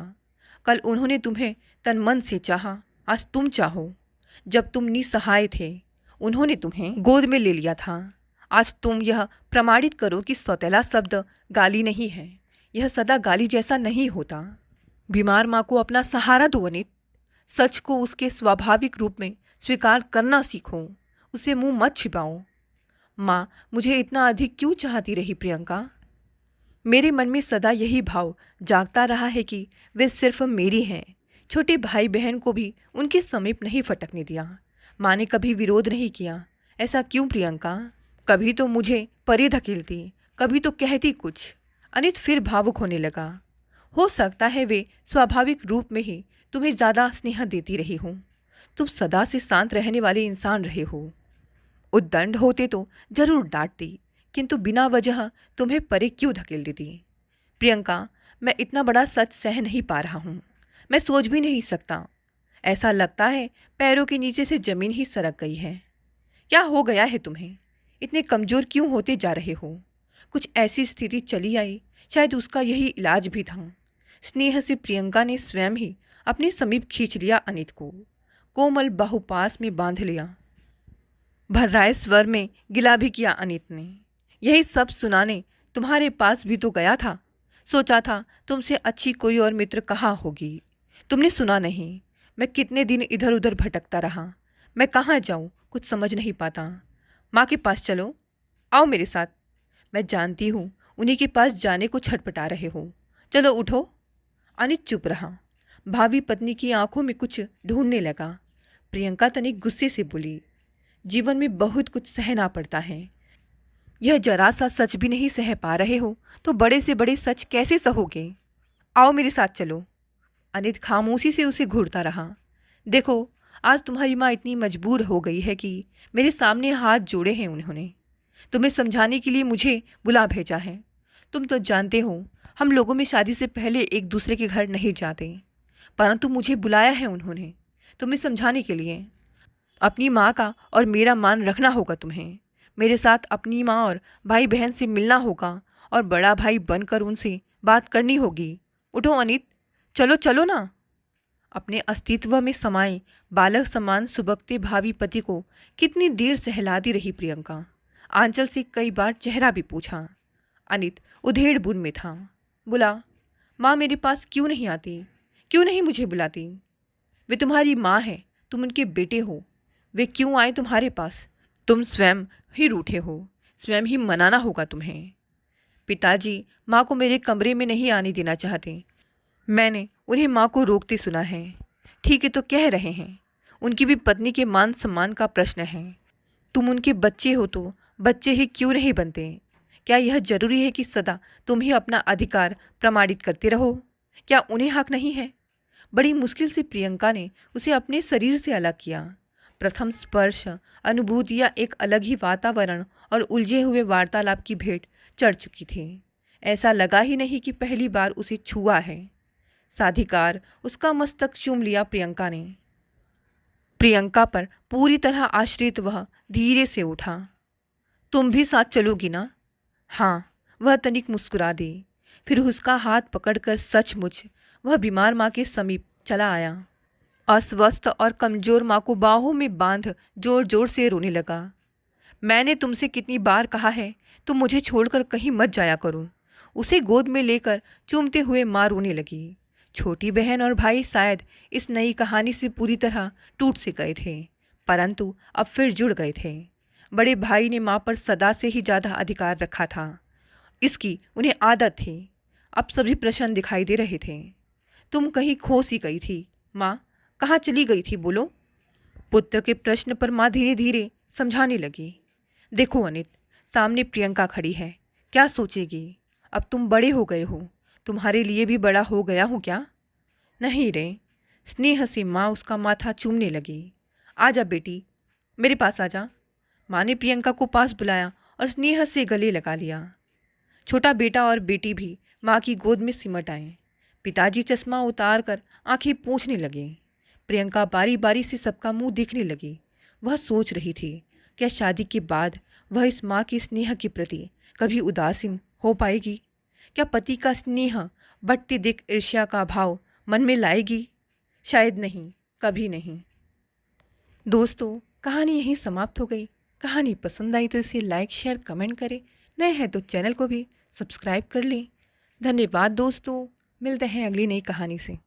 कल उन्होंने तुम्हें तन मन से चाहा, आज तुम चाहो। जब तुम निसहाय थे उन्होंने तुम्हें गोद में ले लिया था। आज तुम यह प्रमाणित करो कि सौतेला शब्द गाली नहीं है। यह सदा गाली जैसा नहीं होता। बीमार माँ को अपना सहारा दो अनित। सच को उसके स्वाभाविक रूप में स्वीकार करना सीखो, उसे मुंह मत छिपाओ। माँ, मुझे इतना अधिक क्यों चाहती रही प्रियंका? मेरे मन में सदा यही भाव जागता रहा है कि वे सिर्फ मेरी हैं। छोटे भाई बहन को भी उनके समीप नहीं फटकने दिया। माँ ने कभी विरोध नहीं किया। ऐसा क्यों प्रियंका? कभी तो मुझे परे धकेलती, कभी तो कहती कुछ। अनित फिर भावुक होने लगा। हो सकता है वे स्वाभाविक रूप में ही तुम्हें ज़्यादा स्नेह देती रही हो। तुम सदा से शांत रहने वाले इंसान रहे हो। उद्दंड होते तो जरूर डांटती, किंतु बिना वजह तुम्हें परे क्यों धकेल देती? प्रियंका, मैं इतना बड़ा सच सह नहीं पा रहा हूँ। मैं सोच भी नहीं सकता। ऐसा लगता है पैरों के नीचे से जमीन ही सरक गई है। क्या हो गया है तुम्हें? इतने कमज़ोर क्यों होते जा रहे हो? कुछ ऐसी स्थिति चली आई, शायद उसका यही इलाज भी था। स्नेह से प्रियंका ने स्वयं ही अपने समीप खींच लिया अनित को। कोमल बाहुपास में बांध लिया। भर्राए स्वर में गिला भी किया अनित ने। यही सब सुनाने तुम्हारे पास भी तो गया था। सोचा था तुमसे अच्छी कोई और मित्र कहाँ होगी। तुमने सुना नहीं। मैं कितने दिन इधर उधर भटकता रहा। मैं कहाँ जाऊँ कुछ समझ नहीं पाता। माँ के पास चलो, आओ मेरे साथ। मैं जानती हूँ उन्हीं के पास जाने को छटपटा रहे हो। चलो उठो। अनित चुप रहा। भावी पत्नी की आंखों में कुछ ढूंढने लगा। प्रियंका तनिक गुस्से से बोली, जीवन में बहुत कुछ सहना पड़ता है। यह जरा सा सच भी नहीं सह पा रहे हो तो बड़े से बड़े सच कैसे सहोगे? आओ मेरे साथ चलो। अनित खामोशी से उसे घूरता रहा। देखो, आज तुम्हारी माँ इतनी मजबूर हो गई है कि मेरे सामने हाथ जोड़े हैं उन्होंने। तुम्हें समझाने के लिए मुझे बुला भेजा है। तुम तो जानते हो हम लोगों में शादी से पहले एक दूसरे के घर नहीं जाते, परंतु मुझे बुलाया है उन्होंने तुम्हें समझाने के लिए। अपनी माँ का और मेरा मान रखना होगा तुम्हें। मेरे साथ अपनी माँ और भाई बहन से मिलना होगा और बड़ा भाई बनकर उनसे बात करनी होगी। उठो अनित, चलो चलो ना। अपने अस्तित्व में समाये बालक समान सुबकते भावी पति को कितनी देर सहलाती रही प्रियंका। आंचल से कई बार चेहरा भी पूछा। अनित उधेड़ बुन में था। बोला, माँ मेरे पास क्यों नहीं आती? क्यों नहीं मुझे बुलाती? वे तुम्हारी माँ है, तुम उनके बेटे हो। वे क्यों आए तुम्हारे पास? तुम स्वयं ही रूठे हो, स्वयं ही मनाना होगा तुम्हें। पिताजी माँ को मेरे कमरे में नहीं आने देना चाहते। मैंने उन्हें माँ को रोकते सुना है। ठीक है तो कह रहे हैं, उनकी भी पत्नी के मान सम्मान का प्रश्न है। तुम उनके बच्चे हो तो बच्चे ही क्यों नहीं बनते? क्या यह जरूरी है कि सदा तुम ही अपना अधिकार प्रमाणित करते रहो? क्या उन्हें हक नहीं है? बड़ी मुश्किल से प्रियंका ने उसे अपने शरीर से अलग किया। प्रथम स्पर्श, अनुभूतियाँ एक अलग ही वातावरण और उलझे हुए वार्तालाप की भेंट चढ़ चुकी थी। ऐसा लगा ही नहीं कि पहली बार उसे छुआ है। साधिकार उसका मस्तक चूम लिया प्रियंका ने। प्रियंका पर पूरी तरह आश्रित वह धीरे से उठा। तुम भी साथ चलोगी ना? हाँ, वह तनिक मुस्कुरा दी। फिर उसका हाथ पकड़कर सचमुच वह बीमार माँ के समीप चला आया। अस्वस्थ और कमजोर माँ को बाहों में बांध जोर जोर से रोने लगा। मैंने तुमसे कितनी बार कहा है तुम मुझे छोड़कर कहीं मत जाया करो। उसे गोद में लेकर चूमते हुए माँ रोने लगी। छोटी बहन और भाई शायद इस नई कहानी से पूरी तरह टूट से गए थे, परंतु अब फिर जुड़ गए थे। बड़े भाई ने माँ पर सदा से ही ज़्यादा अधिकार रखा था। इसकी उन्हें आदत थी। अब सभी प्रश्न दिखाई दे रहे थे। तुम कहीं खो सी गई थी माँ, कहाँ चली गई थी बोलो? पुत्र के प्रश्न पर माँ धीरे धीरे समझाने लगी। देखो अनित, सामने प्रियंका खड़ी है, क्या सोचेगी? अब तुम बड़े हो गए हो, तुम्हारे लिए भी बड़ा हो गया हूँ क्या? नहीं रे। स्नेह से माँ उसका माथा चूमने लगी। आजा बेटी, मेरे पास आजा। माँ ने प्रियंका को पास बुलाया और स्नेह से गले लगा लिया। छोटा बेटा और बेटी भी माँ की गोद में सिमट आए। पिताजी चश्मा उतार कर आंखें पोंछने लगे। प्रियंका बारी बारी से सबका मुंह देखने लगी। वह सोच रही थी, क्या शादी के बाद वह इस माँ के स्नेह के प्रति कभी उदासीन हो पाएगी? क्या पति का स्नेह बढ़ते देख ईर्ष्या का भाव मन में लाएगी? शायद नहीं, कभी नहीं। दोस्तों, कहानी यहीं समाप्त हो गई। कहानी पसंद आई तो इसे लाइक शेयर कमेंट करें। नए हैं तो चैनल को भी सब्सक्राइब कर लें। धन्यवाद दोस्तों। मिलते हैं अगली नई कहानी से।